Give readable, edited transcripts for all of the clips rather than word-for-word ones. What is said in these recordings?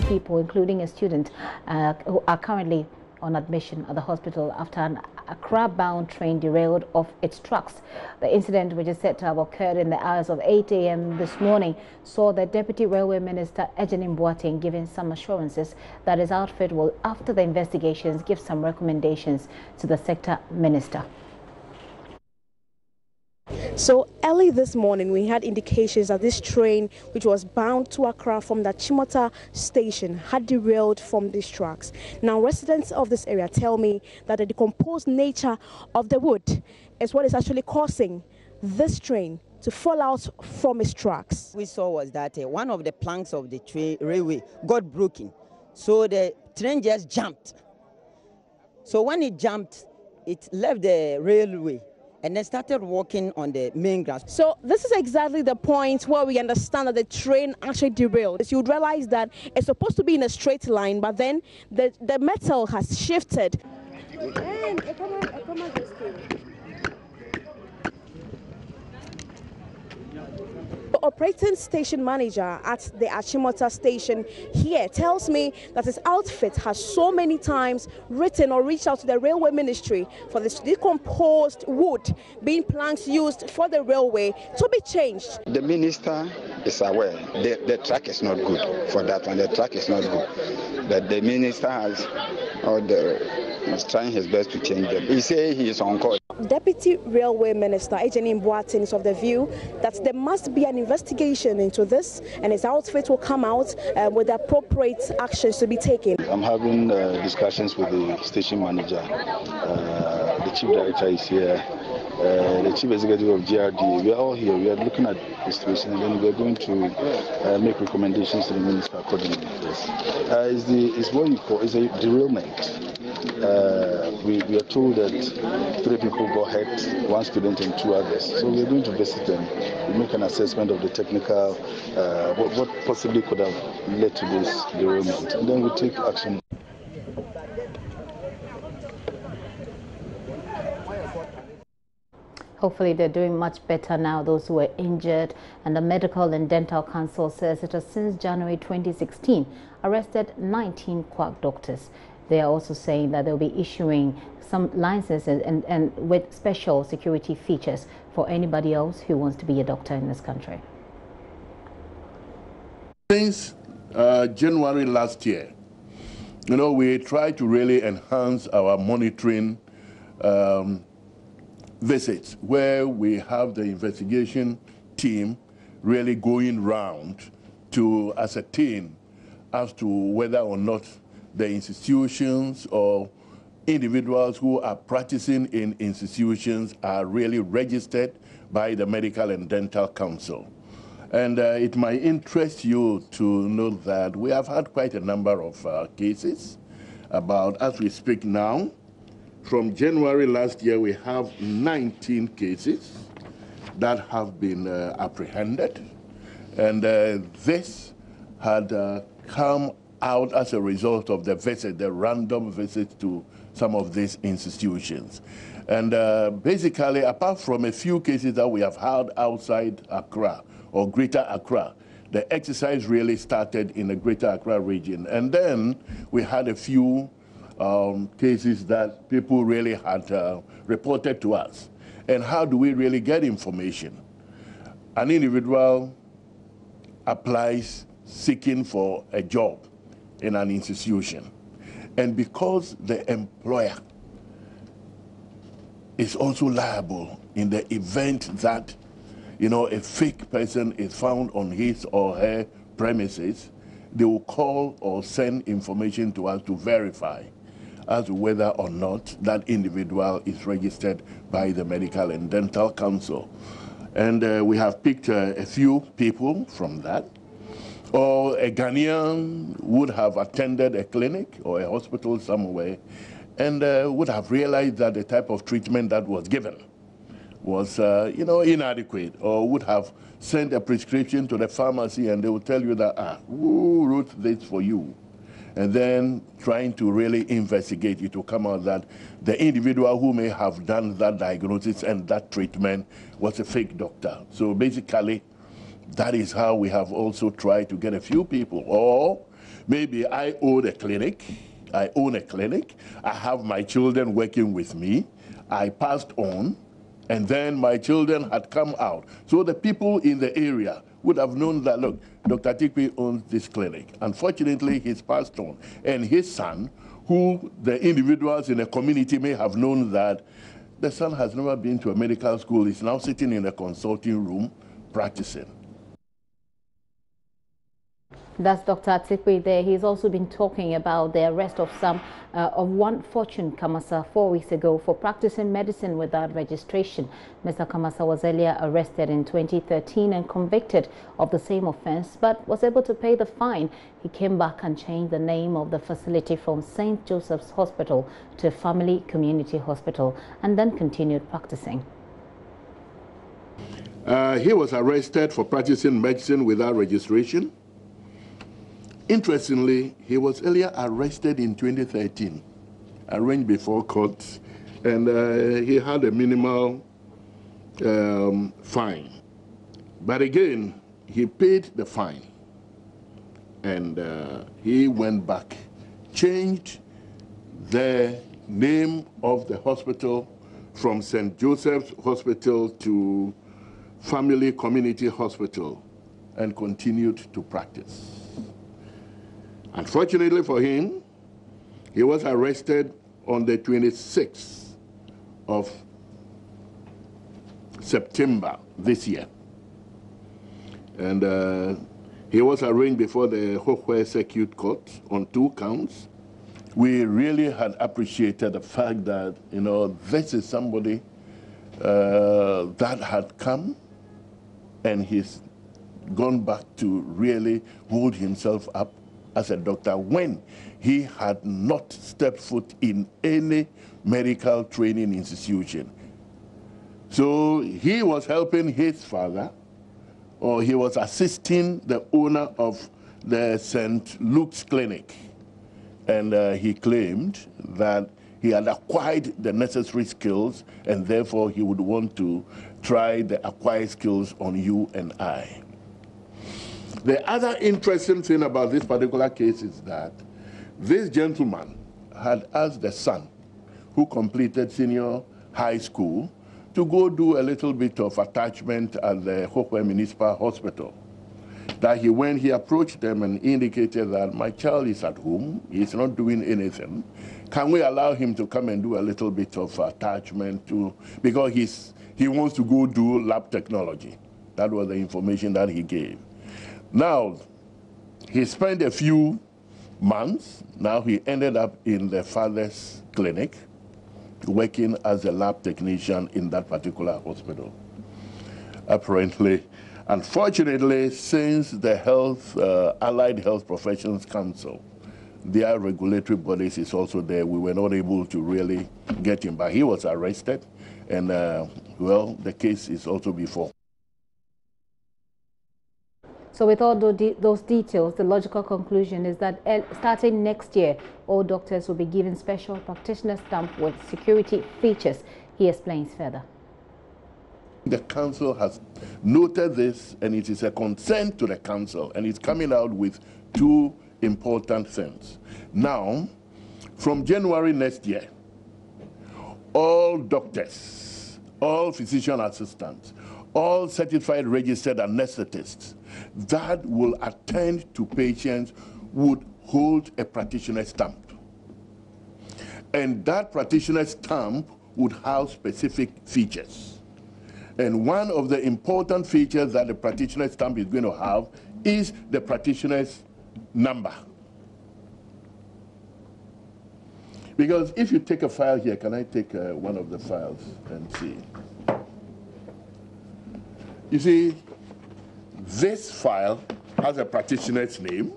3 people, including a student, who are currently on admission at the hospital after an Accra-bound train derailed off its tracks. The incident, which is said to have occurred in the hours of 8 a.m. this morning, saw the Deputy Railway Minister Ejenim Boateng giving some assurances that his outfit will, after the investigations, give some recommendations to the sector minister. So early this morning, we had indications that this train, which was bound to Accra from the Chimota station, had derailed from these tracks. Now, residents of this area tell me that the decomposed nature of the wood is what is actually causing this train to fall out from its tracks. We saw was that one of the planks of the railway got broken, so the train just jumped. So when it jumped, it left the railway and then started walking on the main ground. So this is exactly the point where we understand that the train actually derailed. You would realize that it's supposed to be in a straight line, but then the metal has shifted. The operating station manager at the Achimota station here tells me that his outfit has so many times written or reached out to the railway ministry for this decomposed wood being planks used for the railway to be changed. The minister is aware the track is not good for that one. The track is not good. That the minister is trying his best to change them. He says he is on call. Deputy Railway Minister Ejenim Boateng is of the view that there must be an investigation into this, and his outfit will come out with appropriate actions to be taken. I'm having discussions with the station manager. The chief director is here. The chief executive of GRD. We are all here. We are looking at the situation, and then we are going to make recommendations to the minister accordingly. It's what you call a derailment. We are told that 3 people got hurt, 1 student and 2 others. So we are going to visit them. We make an assessment of the technical, what possibly could have led to this derailment, and then we take action. Hopefully they're doing much better now, those who were injured. And the Medical and Dental Council says it has since January 2016 arrested 19 quack doctors. They are also saying that they'll be issuing some licenses and with special security features for anybody else who wants to be a doctor in this country. Since January last year, we tried to really enhance our monitoring visits, where we have the investigation team really going round to ascertain as to whether or not the institutions or individuals who are practicing in institutions are really registered by the Medical and Dental Council. And it might interest you to know that we have had quite a number of cases. About, as we speak now, from January last year, we have 19 cases that have been apprehended. And this had come out as a result of the random visits to some of these institutions. And basically, apart from a few cases that we have had outside Accra or Greater Accra, the exercise really started in the Greater Accra region. And then we had a few cases that people really had reported to us. And how do we really get information? An individual applies seeking for a job in an institution. And because the employer is also liable in the event that, a fake person is found on his or her premises, they will call or send information to us to verify as to whether or not that individual is registered by the Medical and Dental Council. And we have picked a few people from that. Or a Ghanaian would have attended a clinic or a hospital somewhere and would have realized that the type of treatment that was given was, inadequate, or would have sent a prescription to the pharmacy and they would tell you that, who wrote this for you? And then trying to really investigate, it will come out that the individual who may have done that diagnosis and that treatment was a fake doctor. So basically, That is how we have also tried to get a few people. Or maybe I own a clinic. I have my children working with me. I passed on, and then my children had come out. So the people in the area would have known that, look, Dr. Tikwe owns this clinic. Unfortunately, he's passed on. And his son, who the individuals in the community may have known that the son has never been to a medical school, is now sitting in a consulting room practicing. That's Dr. Tikwe there. He's also been talking about the arrest of one Fortune Kamasa 4 weeks ago for practicing medicine without registration. Mr. Kamasa was earlier arrested in 2013 and convicted of the same offense, but was able to pay the fine. He came back and changed the name of the facility from St. Joseph's Hospital to Family Community Hospital and then continued practicing. He was arrested for practicing medicine without registration. Interestingly, he was earlier arrested in 2013, arraigned before court, and he had a minimal fine. But again, he paid the fine, and he went back, changed the name of the hospital from St. Joseph's Hospital to Family Community Hospital, and continued to practice. Unfortunately for him, he was arrested on the 26th of September this year. And he was arraigned before the Hokwe Circuit Court on 2 counts. We really had appreciated the fact that, you know, this is somebody that had come and he's gone back to really hold himself up as a doctor when he had not stepped foot in any medical training institution. So he was helping his father, or he was assisting the owner of the St. Luke's Clinic. And he claimed that he had acquired the necessary skills and therefore he would want to try the acquired skills on you and I. The other interesting thing about this particular case is that this gentleman had asked the son, who completed senior high school, to go do a little bit of attachment at the Hokwe Municipal Hospital. That when he approached them and indicated that my child is at home, he's not doing anything, can we allow him to come and do a little bit of attachment because he wants to go do lab technology. That was the information that he gave. Now, he spent a few months. Now he ended up in the father's clinic, working as a lab technician in that particular hospital. Apparently, unfortunately, since the Allied Health Professions Council, their regulatory bodies is also there, we were not able to really get him. But he was arrested, and well, the case is also before. So with all those details, the logical conclusion is that starting next year, all doctors will be given special practitioner stamp with security features. He explains further. The council has noted this, and it is a concern to the council, and it's coming out with 2 important things. Now, from January next year, all doctors, all physician assistants, all certified registered anesthetists that will attend to patients would hold a practitioner stamp. And that practitioner stamp would have specific features. And one of the important features that the practitioner stamp is going to have is the practitioner's number. Because if you take a file here, can I take one of the files and see? You see, this file has a practitioner's name,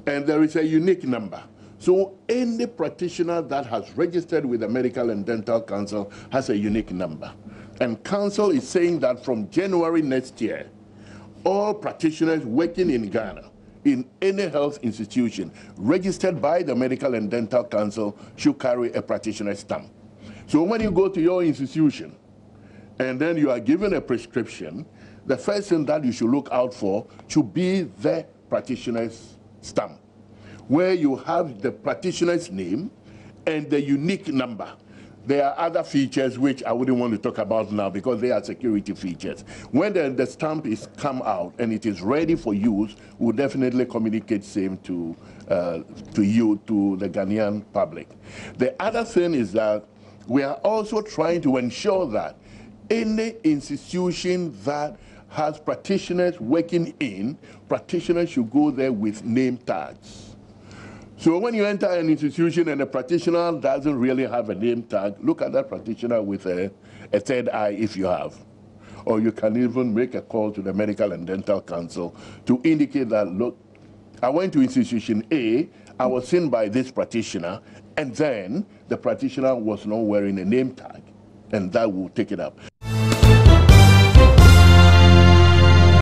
and there is a unique number. So any practitioner that has registered with the Medical and Dental Council has a unique number. And Council is saying that from January next year, all practitioners working in Ghana, in any health institution registered by the Medical and Dental Council should carry a practitioner stamp. So when you go to your institution, and then you are given a prescription, the first thing that you should look out for should be the practitioner's stamp, where you have the practitioner's name and the unique number. There are other features which I wouldn't want to talk about now because they are security features. When the stamp is come out and it is ready for use, we'll definitely communicate same to you, to the Ghanaian public. The other thing is that we are also trying to ensure that any institution that has practitioners working in, practitioners should go there with name tags. So when you enter an institution and a practitioner doesn't really have a name tag, look at that practitioner with a third eye if you have. Or you can even make a call to the Medical and Dental Council to indicate that, look, I went to institution A, I was seen by this practitioner, and then the practitioner was not wearing a name tag, and that will take it up.